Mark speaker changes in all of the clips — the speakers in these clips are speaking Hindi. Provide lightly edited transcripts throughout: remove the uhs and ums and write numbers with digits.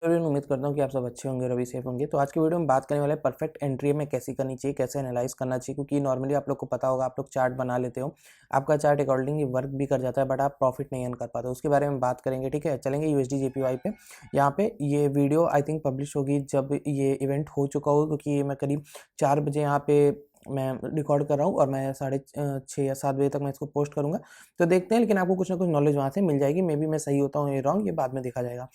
Speaker 1: एवरीवन, उम्मीद करता हूँ कि आप सब अच्छे होंगे और अभी सेफ होंगे। तो आज की वीडियो में बात करने वाले परफेक्ट एंट्री में कैसी करनी चाहिए, कैसे एनालाइज करना चाहिए, क्योंकि नॉर्मली आप लोग को पता होगा, आप लोग चार्ट बना लेते हो, आपका चार्ट अकॉर्डिंगली वर्क भी कर जाता है, बट आप प्रॉफिट नहीं अर्न कर पाते। उसके बारे में बात करेंगे। ठीक है, चलेंगे यूएसडी जेपीवाई पे। यहाँ पे ये वीडियो आई थिंक पब्लिश होगी जब ये इवेंट हो चुका होगा, क्योंकि ये मैं करीब 4 बजे यहाँ पे मैं रिकॉर्ड कर रहा हूँ और मैं 6:30 या 7 बजे तक मैं इसको पोस्ट करूँगा। तो देखते हैं, लेकिन आपको कुछ ना कुछ नॉलेज वहाँ से मिल जाएगी। मे बी मैं सही होता हूँ, ये रॉन्ग, ये बाद में देखा जाएगा।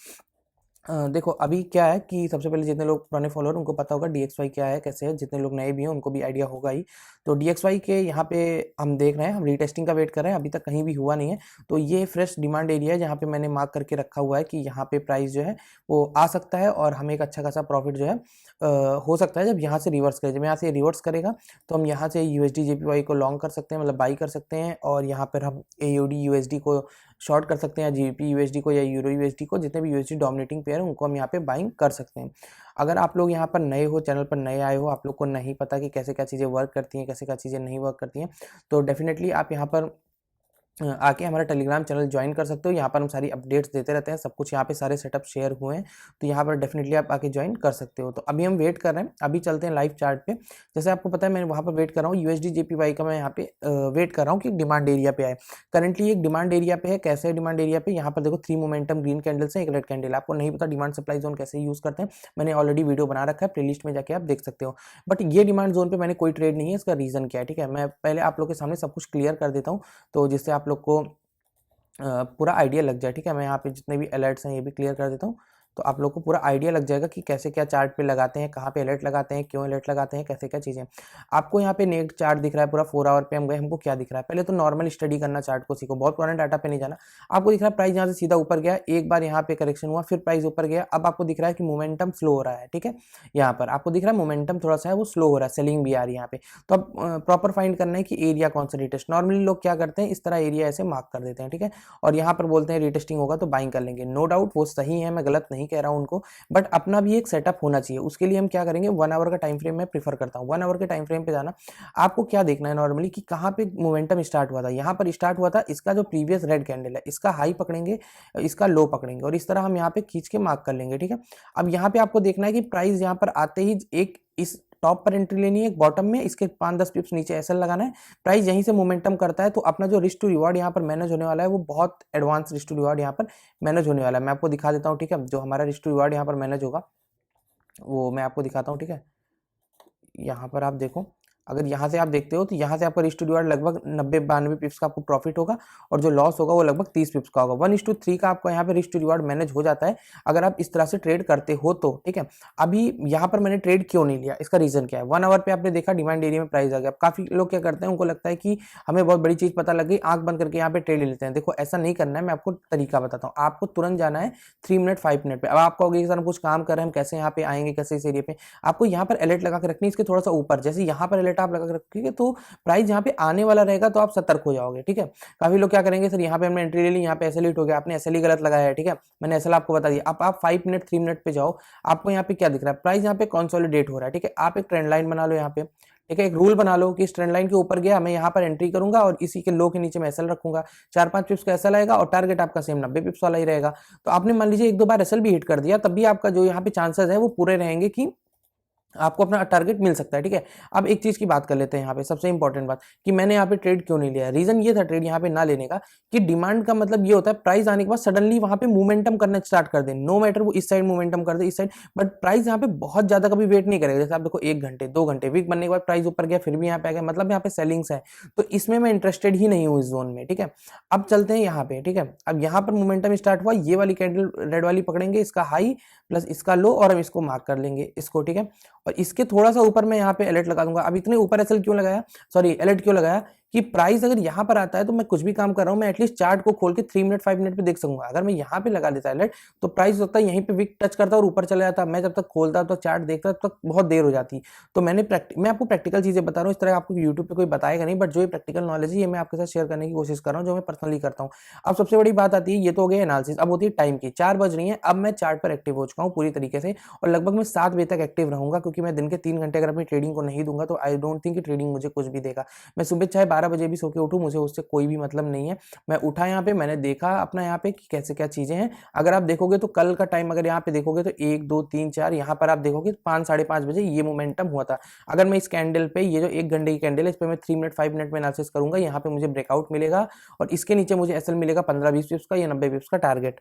Speaker 1: देखो अभी क्या है कि सबसे पहले जितने लोग पुराने फॉलोअर उनको पता होगा डीएक्सवाई क्या है, कैसे है। जितने लोग नए भी हैं उनको भी आइडिया होगा ही। तो डीएक्सवाई के यहाँ पे हम देख रहे हैं, हम रीटेस्टिंग का वेट कर रहे हैं, अभी तक कहीं भी हुआ नहीं है। तो ये फ्रेश डिमांड एरिया है जहाँ पे मैंने मार्क करके रखा हुआ है कि यहाँ पे प्राइस जो है वो आ सकता है और हमें एक अच्छा खासा प्रॉफिट जो है हो सकता है जब यहाँ से रिवर्स करे। जब यहाँ से रिवर्स करेगा तो हम यहाँ से यूएसडी जेपीवाई को लॉन्ग कर सकते हैं, मतलब बाई कर सकते हैं, और यहाँ पर हम एयूडी यूएसडी को शॉर्ट कर सकते हैं, या जीबीपी यूएसडी को या यूरो यूएसडी को। जितने भी यूएसडी डोमिनेटिंग पेयर है उनको हम यहाँ पे बाइंग कर सकते हैं। अगर आप लोग यहाँ पर नए हो, चैनल पर नए आए हो, आप लोग को नहीं पता कि कैसे क्या चीज़ें वर्क करती हैं, कैसे क्या चीज़ें नहीं वर्क करती हैं, तो डेफिनेटली आप यहाँ पर आके हमारा टेलीग्राम चैनल ज्वाइन कर सकते हो। यहाँ पर हम सारी अपडेट्स देते रहते हैं, सब कुछ यहाँ पे सारे सेटअप शेयर हुए हैं, तो यहाँ पर डेफिनेटली आप आके ज्वाइन कर सकते हो। तो अभी हम वेट कर रहे हैं, अभी चलते हैं लाइव चार्ट पे। जैसे आपको पता है मैं वहाँ पर वेट कर रहा हूँ यूएसडी जेपीवाई का, मैं यहाँ पे वेट कर रहा हूँ कि डिमांड एरिया पे आए। करंटली एक डिमांड एरिया पे है। कैसे डिमांड एरिया पे, यहाँ पर देखो 3 मोमेंटम ग्रीन कैंडल्स है, एक रेड कैंडल। आपको नहीं पता डिमांड सप्लाई जोन कैसे यूज करते हैं, मैंने ऑलरेडी वीडियो बना रखा है, प्लेलिस्ट में जाके आप देख सकते हो। बट ये डिमांड जोन पे मैंने कोई ट्रेड नहीं है, इसका रीजन क्या है? ठीक है, मैं पहले आप लोग के सामने सब कुछ क्लियर कर देता हूँ, तो जिससे आप लोग को पूरा आइडिया लग जाए। ठीक है, मैं यहाँ पे जितने भी अलर्ट्स हैं ये भी क्लियर कर देता हूँ, तो आप लोग को पूरा आइडिया लग जाएगा कि कैसे क्या चार्ट पे लगाते हैं, कहाँ पे अलर्ट लगाते हैं, क्यों अलर्ट लगाते हैं, कैसे क्या चीज़ें। आपको यहाँ पे नेट चार्ट दिख रहा है पूरा 4 आवर पे हम गए, हमको क्या दिख रहा है? पहले तो नॉर्मल स्टडी करना, चार्ट को सीखो, बहुत पुराने डाटा पे नहीं जाना। आपको दिख रहा है प्राइस यहाँ से सीधा ऊपर गया, एक बार यहाँ पे करेक्शन हुआ, फिर प्राइस ऊपर गया, अब आपको दिख रहा है कि मोमेंटम स्लो हो रहा है। ठीक है, यहाँ पर आपको दिख रहा है मोमेंटम थोड़ा सा है वो स्लो हो रहा है, सेलिंग भी आ रही है यहाँ पे। तो अब प्रॉपर फाइंड करना है कि एरिया कौन सा रिटेस्ट। नॉर्मली लोग क्या करते हैं, इस तरह एरिया ऐसे मार्क कर देते हैं। ठीक है, और यहाँ पर बोलते हैं रिटेस्टिंग होगा तो बाइंग कर लेंगे। नो डाउट वो सही है, मैं गलत नहीं कह रहा हूँ उनको, बट अपना भी एक सेटअप होना चाहिए। उसके लिए हम क्या करेंगे, 1 आवर का टाइम फ्रेम मैं प्रीफर करता हूँ। 1 आवर के टाइम फ्रेम पे जाना, आपको क्या देखना है नॉर्मली कि कहाँ पे मोमेंटम स्टार्ट हुआ था। यहाँ पर स्टार्ट हुआ था, इसका जो प्रीवियस रेड कैंडल है इसका हाई पकड़ेंगे, इसका लो पकड़ेंगे, और इस तरह हम यहाँ पे खींच के मार्क कर लेंगे। ठीक है, अब यहाँ पे आपको देखना है कि प्राइस यहाँ पर आते ही एक इस टॉप पर एंट्री लेनी है, एक बॉटम में, इसके 5-10 पिप्स नीचे ऐसा लगाना है। प्राइस यहीं से मोमेंटम करता है तो अपना जो रिस्क टू रिवॉर्ड यहाँ पर मैनेज होने वाला है वो बहुत एडवांस रिस्क टू रिवॉर्ड यहाँ पर मैनेज होने वाला है। मैं आपको दिखा देता हूँ। ठीक है, जो हमारा रिस्क टू रिवॉर्ड यहाँ पर मैनेज होगा वो मैं आपको दिखाता हूँ। ठीक है, यहाँ पर आप देखो, अगर यहाँ से आप देखते हो तो यहाँ से आपका रिस्क टू रिवॉर्ड लगभग 90-92 पिप्स का आपको प्रॉफिट होगा, और जो लॉस होगा वो लगभग 30 पिप्स का होगा। 1:3 का आपको यहाँ पे रिस्क टू रिवॉर्ड मैनेज हो जाता है अगर आप इस तरह से ट्रेड करते हो तो। ठीक है, अभी यहाँ पर मैंने ट्रेड क्यों नहीं लिया, इसका रीजन क्या है? 1 आवर पे आपने देखा डिमांड एरिया में प्राइस आ गया। काफी लोग क्या करते हैं, उनको लगता है कि हमें बहुत बड़ी चीज पता लग गई, आंख बंद करके यहाँ पे ट्रेड ले लेते हैं। देखो ऐसा नहीं करना है, मैं आपको तरीका बताता हूँ। आपको तुरंत जाना है 3 मिनट 5 मिनट पे। अब आपको अगर सर हम कुछ काम कर रहे हैं, हम कैसे यहाँ पे आएंगे, कैसे इस एरिया पे, आपको यहाँ पर अलर्ट लगा के रखनी है इसके थोड़ा सा ऊपर। जैसे यहाँ पर अलर्ट आप लगा के रखोगे तो प्राइस यहाँ पे आने वाला रहेगा, तो आप सतर्क हो जाओगे। ठीक है, काफी लोग क्या करेंगे, सर यहाँ पे हमने एंट्री ले ली, यहाँ पे एसएल हिट हो गया, आपने एसएल ही गलत लगाया है। ठीक है, मैंने एसएल आपको बता दिया। अब आप 5 मिनट 3 मिनट पे जाओ, आपको यहाँ पे क्या दिख रहा है, प्राइस यहाँ पे कंसोलिडेट हो रहा है। ठीक है, आप एक ट्रेंड लाइन बना लो यहाँ पे। ठीक है, एक रूल बना लो कि इस ट्रेंड लाइन के ऊपर गया मैं यहाँ पर एंट्री करूंगा और इसी के लो के नीचे मैं एसएल रखूंगा। 4-5 पिप्स का एसएल आएगा और टारगेट आपका सेम 90 पिप्स वाला ही रहेगा। तो आपने मान लीजिए 1-2 बार एसएल भी हिट कर दिया, तब भी आपका जो यहाँ पे चांसेस है वो पूरे रहेंगे कि आपको अपना टारगेट मिल सकता है। ठीक है, अब एक चीज की बात कर लेते हैं यहाँ पे, सबसे इंपॉर्टेंट बात कि मैंने यहाँ पे ट्रेड क्यों नहीं लिया। रीजन ये था ट्रेड यहाँ पे ना लेने का कि डिमांड का मतलब ये होता है प्राइस आने के बाद सडनली वहां पे मूवमेंटम करना स्टार्ट कर दे, नो मैटर वो इस साइड मूवमेंटम कर दे इस साइड, बट प्राइस यहाँ पे बहुत ज्यादा कभी वेट नहीं करेगा। जैसे आप देखो 1 घंटे 2 घंटे वीक बनने के बाद प्राइस ऊपर गया, फिर भी यहाँ पे आ गया, मतलब यहाँ पे सेलिंग्स है, तो इसमें मैं इंटरेस्टेड ही नहीं हूँ इस जोन में। ठीक है, अब चलते हैं यहाँ पे। ठीक है, अब यहाँ पर मोमेंटम स्टार्ट हुआ, ये वाली कैंडल रेड वाली पकड़ेंगे, इसका हाई प्लस इसका लो, और हम इसको मार्क कर लेंगे इसको। ठीक है, और इसके थोड़ा सा ऊपर मैं यहाँ पे अलर्ट लगा दूंगा। अब इतने ऊपर एसएल क्यों लगाया, सॉरी अलर्ट क्यों लगाया, कि प्राइस अगर यहाँ पर आता है तो मैं कुछ भी काम कर रहा हूँ, मैं एटलीस्ट चार्ट को खोल के 3 मिनट 5 मिनट पे देख सकूंगा। अगर मैं यहाँ पे लगा देता अलर्ट तो प्राइस होता है यहीं पे विक टच करता और ऊपर चला जाता। मैं जब तक खोलता तो चार्ट देखता तब तक बहुत देर हो जाती। तो मैं आपको प्रैक्टिकल चीजें बता रहा हूँ, इस तरह आपको यूट्यूब पे कोई बताएगा नहीं, बट जो ये प्रैक्टिकल नॉलेज है ये मैं आपके साथ शेयर करने की कोशिश कर रहा हूँ, जो मैं पर्सनली करता हूँ। अब सबसे बड़ी बात आती है, ये तो हो गया एनालिसिस, अब होती है टाइम की। 4 बज रही है, अब मैं चार्ट पर एक्टिव हो चुका हूँ पूरी तरीके से, और लगभग मैं 7 बजे तक एक्टिव रहूंगा, क्योंकि मैं दिन के 3 घंटे अगर अपनी ट्रेडिंग को नहीं दूंगा तो आई डोंट थिंक ट्रेडिंग मुझे कुछ भी देगा। मैं सुबह चाहे 12 बजे भी सो के उठूँ, मुझे उससे कोई भी मतलब नहीं है। मैं उठा यहाँ पे, मैंने देखा अपना यहाँ पे कि कैसे क्या चीज़ें हैं। अगर आप देखोगे तो कल का टाइम अगर यहाँ पे देखोगे तो 1 2 3 4 यहाँ पर आप देखोगे 5 साढ़े 5 बजे ये मोमेंटम हुआ था। अगर मैं इस कैंडल पे, ये जो 1 घंटे की कैंडल है, इस पे मैं 3 मिनट 5 मिनट में एनालिसिस करूंगा, यहाँ पे मुझे ब्रेकआउट मिलेगा और इसके नीचे मुझे एसएल मिलेगा 15-20 पिप्स का या 90 पिप्स का टारगेट।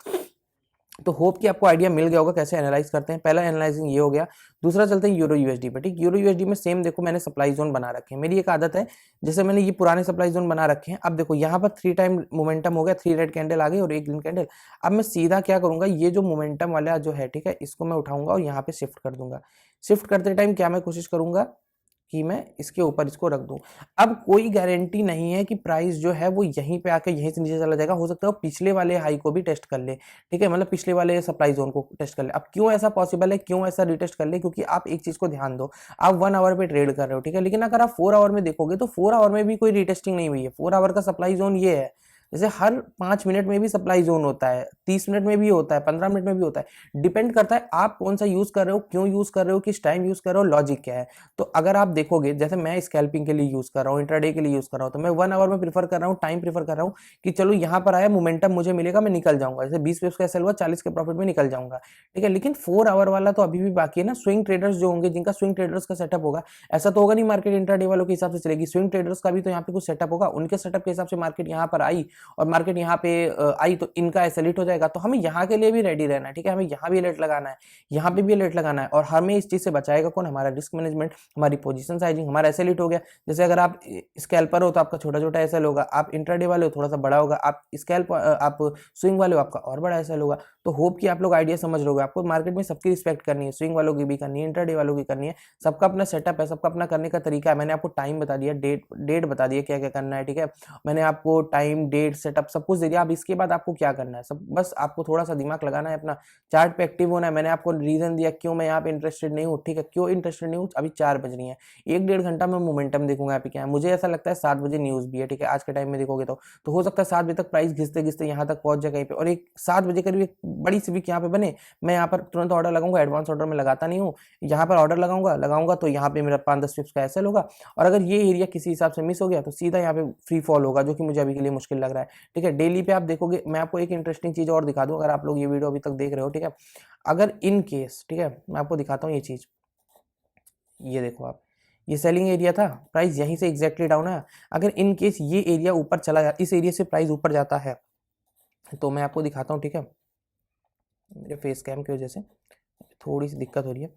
Speaker 1: तो होप कि आपको आइडिया मिल गया होगा कैसे एनालाइज करते हैं। पहला एनालाइजिंग ये हो गया। दूसरा चलते हैं यूरो यूएसडी पे। ठीक, यूरो यूएसडी में सेम देखो मैंने सप्लाई जोन बना रखे हैं। मेरी एक आदत है, जैसे मैंने ये पुराने सप्लाई जोन बना रखे हैं। अब देखो यहाँ पर 3 टाइम मोमेंटम हो गया, 3 रेड कैंडल आ गई और 1 ग्रीन कैंडल। अब मैं सीधा क्या करूंगा, ये जो मोमेंटम वाला जो है, ठीक है, इसको मैं उठाऊंगा और यहाँ पे शिफ्ट कर दूंगा। शिफ्ट करते टाइम क्या मैं कोशिश करूंगा कि मैं इसके ऊपर इसको रख दूं। अब कोई गारंटी नहीं है कि प्राइस जो है वो यहीं पे आके यहीं से नीचे चला जाएगा। हो सकता है वो पिछले वाले हाई को भी टेस्ट कर ले, ठीक है, मतलब पिछले वाले सप्लाई जोन को टेस्ट कर ले। अब क्यों ऐसा पॉसिबल है, क्यों ऐसा रिटेस्ट कर ले, क्योंकि आप एक चीज को ध्यान दो, आप 1 आवर पे ट्रेड कर रहे हो, ठीक है, लेकिन अगर आप 4 आवर में देखोगे तो 4 आवर में भी कोई रिटेस्टिंग नहीं हुई है। 4 आवर का सप्लाई जोन ये है, जैसे हर 5 मिनट में भी सप्लाई जोन होता है, 30 मिनट में भी होता है, 15 मिनट में भी होता है। डिपेंड करता है आप कौन सा यूज कर रहे हो, क्यों यूज कर रहे हो, किस टाइम यूज कर रहे हो, लॉजिक क्या है। तो अगर आप देखोगे, जैसे मैं स्कैल्पिंग के लिए यूज कर रहा हूँ, इंट्राडे के लिए यूज कर रहा हूँ, तो मैं 1 आवर में प्रीफर कर रहा हूँ, टाइम प्रीफर कर रहा हूँ कि चलो यहाँ पर आया मोमेंटम मुझे मिलेगा, मैं निकल जाऊंगा। जैसे 20 पिप्स का एसएल हुआ, 40 के प्रॉफिट में निकल जाऊंगा, ठीक है। लेकिन 4 आवर वाला तो अभी भी बाकी है ना। स्विंग ट्रेडर्स जो होंगे, जिनका स्विंग ट्रेडर्स का सेटअप होगा, ऐसा तो होगा नहीं मार्केट इंट्राडे वालों के हिसाब से चलेगी। स्विंग ट्रेडर्स का भी तो यहाँ पे कुछ सेटअप होगा, उनके सेटअप के हिसाब से मार्केट यहाँ पर आई और मार्केट यहाँ पे आई तो इनका ऐसे हिट हो जाएगा। तो हमें यहाँ के लिए भी रेडी रहना है, ठीक है, हमें यहाँ भी अलर्ट लगाना है, यहाँ पे भी अलर्ट लगाना है। और हमें इस चीज से बचाएगा कौन, हमारा रिस्क मैनेजमेंट, हमारी पोजीशन साइजिंग, हमारा ऐसे हिट हो गया। जैसे अगर आप स्कैल्पर हो तो आपका छोटा छोटा एसएल होगा, आप इंट्राडे वाले हो थोड़ा सा बड़ा होगा, आप स्कैल्प आप स्विंग वाले हो आपका और बड़ा एसएल होगा। तो होप कि आप लोग आइडिया समझ रहे होगे। आपको मार्केट में सबकी रिस्पेक्ट करनी है, स्विंग वालों की भी करनी है, इंट्राडे वालों की करनी है। सबका अपना सेटअप है, सबका अपना करने का तरीका है। मैंने आपको टाइम बता दिया, डेट बता दिया क्या क्या करना है, ठीक है। मैंने आपको टाइम, डेट, सेटअप सब कुछ दे दिया। अब इसके बाद आपको क्या करना है, सब बस आपको थोड़ा सा दिमाग लगाना है, अपना चार्ट पे एक्टिव होना है। मैंने आपको रीजन दिया क्यों मैं यहाँ पे इंटरेस्टेड नहीं हूँ, ठीक है, क्यों इंटरेस्टेड नहीं हूँ। अभी 4 बज रही है, 1-1.5 घंटा में मोमेंटम देखूंगा यहाँ पे क्या है। मुझे ऐसा लगता है 7 बजे न्यूज भी है, ठीक है, आज के टाइम में देखोगे तो हो सकता है 7 बजे तक प्राइस घिसते घिसते यहाँ तक पहुंच जाए कहीं पे, और एक 7 बजे करीब एक बड़ी सी वीक यहाँ पे बने। मैं यहाँ पर तुरंत ऑर्डर लगाऊंगा, एडवांस ऑर्डर में लगाता नहीं हूँ, यहाँ पर ऑर्डर लगाऊंगा तो यहाँ पे मेरा 5-10 पिप्स का एसएल होगा। और अगर ये एरिया किसी हिसाब से मिस हो गया तो सीधा यहाँ पे फ्री फॉल होगा, जो कि मुझे अभी के लिए मुश्किल लग रहा है, ठीक है। डेली पे आप देखोगे, मैं आपको एक इंटरेस्टिंग चीज और दिखा दूं, अगर आप लोग ये वीडियो अभी तक देख रहे हो, ठीक है। अगर इन केस, ठीक है, मैं आपको दिखाता हूँ ये चीज, ये देखो आप, ये सेलिंग एरिया था, प्राइस यहीं से एग्जैक्टली डाउन है। अगर इन केस ये एरिया ऊपर चला जाता, इस एरिया से प्राइस ऊपर जाता है, तो मैं आपको दिखाता हूँ, ठीक है। मेरे फेस कैम की वजह से थोड़ी सी दिक्कत हो रही है।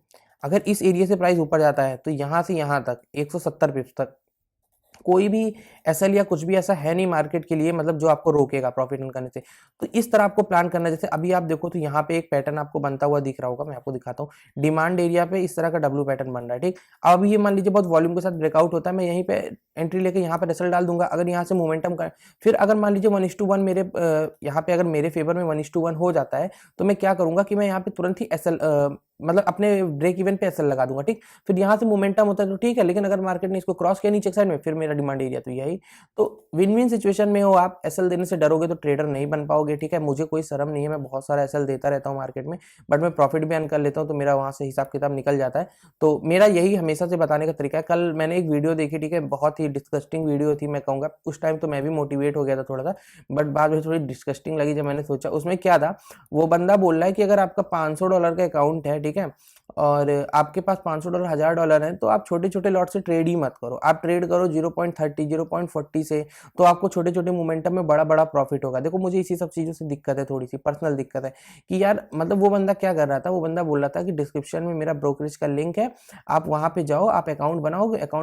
Speaker 1: अगर इस एरिया से प्राइस ऊपर जाता है तो यहाँ से यहाँ तक 170 पिप्स तक कोई भी एसएल या कुछ भी ऐसा है नहीं मार्केट के लिए, मतलब जो आपको रोकेगा प्रॉफिट अर्न करने से। तो इस तरह आपको प्लान करना है। जैसे अभी आप देखो तो यहाँ पे एक पैटर्न आपको बनता हुआ दिख रहा होगा, मैं आपको दिखाता हूँ। डिमांड एरिया पे इस तरह का डब्ल्यू पैटर्न बन रहा है, ठीक। अब ये मान लीजिए बहुत वॉल्यूम के साथ ब्रेकआउट होता है, मैं यहीं पे एंट्री लेके यहाँ पे एसएल डाल दूंगा। अगर यहाँ से मोमेंटम का फिर अगर मान लीजिए 1:1 मेरे यहाँ पे अगर मेरे फेवर में 1:1 हो जाता है, तो मैं क्या करूंगा कि मैं यहाँ पे तुरंत ही एसएल मतलब अपने ब्रेक इवन पे एसएल लगा दूंगा, ठीक। फिर यहाँ से मोमेंटम होता है तो ठीक है, लेकिन अगर मार्केट ने इसको क्रॉस किया नीचे साइड में, फिर मेरा डिमांड एरिया तो यही। तो विन विन सिचुएशन में हो आप। एसएल देने से डरोगे तो ट्रेडर नहीं बन पाओगे, ठीक है। मुझे कोई शर्म नहीं है, मैं बहुत सारा एसएल देता रहता हूँ मार्केट में, बट मैं प्रॉफिट भी अर्न कर लेता हूँ, तो मेरा वहां से हिसाब किताब निकल जाता है। तो मेरा यही हमेशा से बताने का तरीका है। कल मैंने एक वीडियो देखी, ठीक है, बहुत ही डिस्कस्टिंग वीडियो थी, मैं कहूँगा। उस टाइम तो मैं भी मोटिवेट हो गया था थोड़ा सा, बट बाद में थोड़ी डिस्कस्टिंग लगी जब मैंने सोचा। उसमें क्या था, वो बंदा बोल रहा है कि अगर आपका $500 का अकाउंट है, ठीक है, और आपके पास $500 $1000 है, तो आप छोटे छोटे लॉट से ट्रेड ही मत करो। आप ट्रेड करो 0.30 0.40 से, तो आपको छोटे छोटे मोमेंटम में बड़ा बड़ा प्रॉफिट होगा। देखो मुझे इसी सब चीजों से दिक्कत है, थोड़ी सी पर्सनल दिक्कत है कि यार, मतलब वो बंदा क्या कर रहा था, वो बंदा बोल रहा था कि डिस्क्रिप्शन में मेरा ब्रोकरेज का लिंक है, आप वहां पे जाओ, आप अकाउंट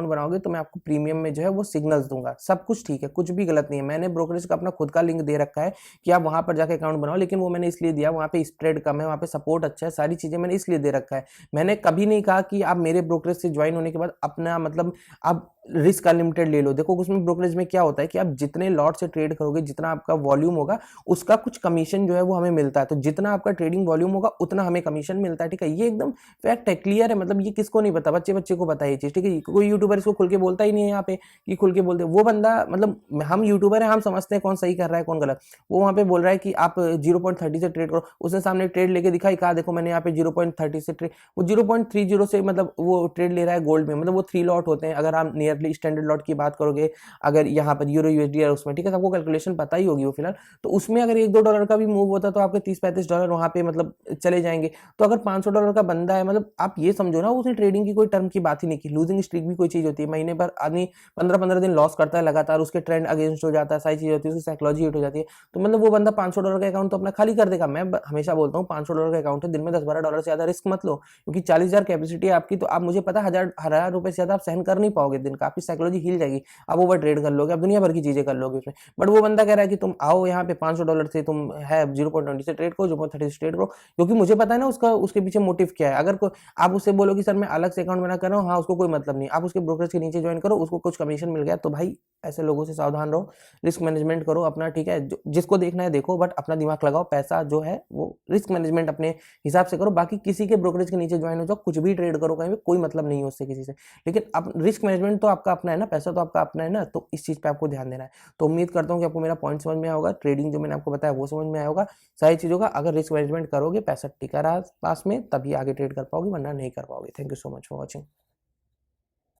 Speaker 1: बनाओगे तो मैं आपको प्रीमियम में जो है वो सिग्नल्स दूंगा। सब कुछ ठीक है, कुछ भी गलत नहीं है। मैंने ब्रोकरेज का अपना खुद का लिंक दे रखा है कि आप वहां पर जाके अकाउंट बनाओ, लेकिन वो मैंने इसलिए दिया, वहां पे स्प्रेड कम है, वहां पे सपोर्ट अच्छा है, सारी चीजें मैंने इसलिए दे रखा है। मैंने कभी नहीं कहा कि आप मेरे ब्रोकरेज से ज्वाइन होने के बाद अपना मतलब आप रिस्क अनलिमिटेड ले लो। देखो उसमें ब्रोकरेज में क्या होता है कि आप जितने लॉट से ट्रेड करोगे, जितना आपका वॉल्यूम होगा, उसका कुछ कमीशन जो है वो हमें मिलता है। तो जितना आपका ट्रेडिंग वॉल्यूम होगा उतना हमें कमीशन मिलता है, ठीक है। ये एकदम फैक्ट है, क्लियर है, मतलब ये किसको नहीं पता, बच्चे बच्चे को पता है ये चीज, ठीक है। कोई यूट्यूबर इसको खुल के बोलता ही नहीं है यहाँ पे कि खुल के बोलते। वो बंदा मतलब हम यूट्यूबर है, हम समझते हैं कौन सही कर रहा है कौन गलत। वो वहां पे बोल रहा है कि आप 0.30 से ट्रेड करो, उसने सामने ट्रेड लेके दिखाई, कहा देखो मैंने यहाँ पे 0.30 से ट्रेड, वो 0.30 से मतलब वो ट्रेड ले रहा है गोल्ड में, मतलब वो 3 लॉट होते हैं। अगर आप नियर ईयरली स्टैंडर्ड लॉट की बात करोगे, अगर यहाँ पर यूरो यूएसडी है उसमें, ठीक है, सबको कैलकुलेशन पता ही होगी वो फिलहाल, तो उसमें अगर $1-2 का भी मूव होता तो आपके $30-35 वहाँ पे मतलब चले जाएंगे। तो अगर $500 का बंदा है, मतलब आप ये समझो ना, उसने ट्रेडिंग की कोई टर्म की बात ही नहीं की। लूजिंग स्ट्रीक भी कोई चीज होती है, महीने पर आदमी 15-15 दिन लॉस करता है लगातार, उसके ट्रेंड अगेंस्ट हो जाता है, सारी चीज होती है, उसकी साइकोलॉजी हिट हो जाती है, तो मतलब वो बंदा $500 का अकाउंट तो अपना खाली कर देगा। मैं हमेशा बोलता हूँ $500 का अकाउंट है, दिन में $10-12 से ज्यादा रिस्क मत लो, क्योंकि 40,000 कैपेसिटी है आपकी, तो आप मुझे पता है हजार रुपए से ज्यादा आप सहन कर नहीं पाओगे दिन का, आपकी साइकोलॉजी हिल जाएगी, आप ओवर ट्रेड कर लोगे, आप दुनिया भर की चीजें कर लोगे उसमें। बट वो बंदा कह रहा है कि तुम आओ यहाँ पे $500 से, तुम है 0.20 से ट्रेड करो, 0.30 से ट्रेड करो, क्योंकि मुझे पता है ना उसका उसके पीछे मोटिव क्या है। अगर आप उससे बोलो कि सर मैं अलग से अकाउंट बना कर रहा हूँ, हाँ उसको कोई मतलब नहीं, आप उसके ब्रोकरेज के नीचे ज्वाइन करो, उसको कुछ कमीशन मिल गया तो भाई ऐसे लोगों से सावधान रहो, रिस्क मैनेजमेंट करो अपना, ठीक है, जिसको देखना है देखो, बट अपना दिमाग लगाओ, पैसा जो है वो रिस्क मैनेजमेंट अपने हिसाब से करो। बाकी किसी के ब्रोकरेज के नीचे ज्वाइन हो जाओ, कुछ भी ट्रेड करो, कहीं भी कोई मतलब नहीं है उससे किसी से, लेकिन अब रिस्क मैनेजमेंट तो आपका अपना है ना, पैसा तो आपका अपना है ना, तो इस चीज पे आपको ध्यान देना है। तो उम्मीद करता हूँ कि आपको मेरा पॉइंट समझ में आया होगा, ट्रेडिंग जो मैंने आपको बताया वो समझ में आया होगा, सारी चीजों का अगर रिस्क मैनेजमेंट करोगे, पैसा टिका रहा पास में, तभी आगे ट्रेड कर पाओगे, वरना नहीं कर पाओगे। Thank you so much for watching.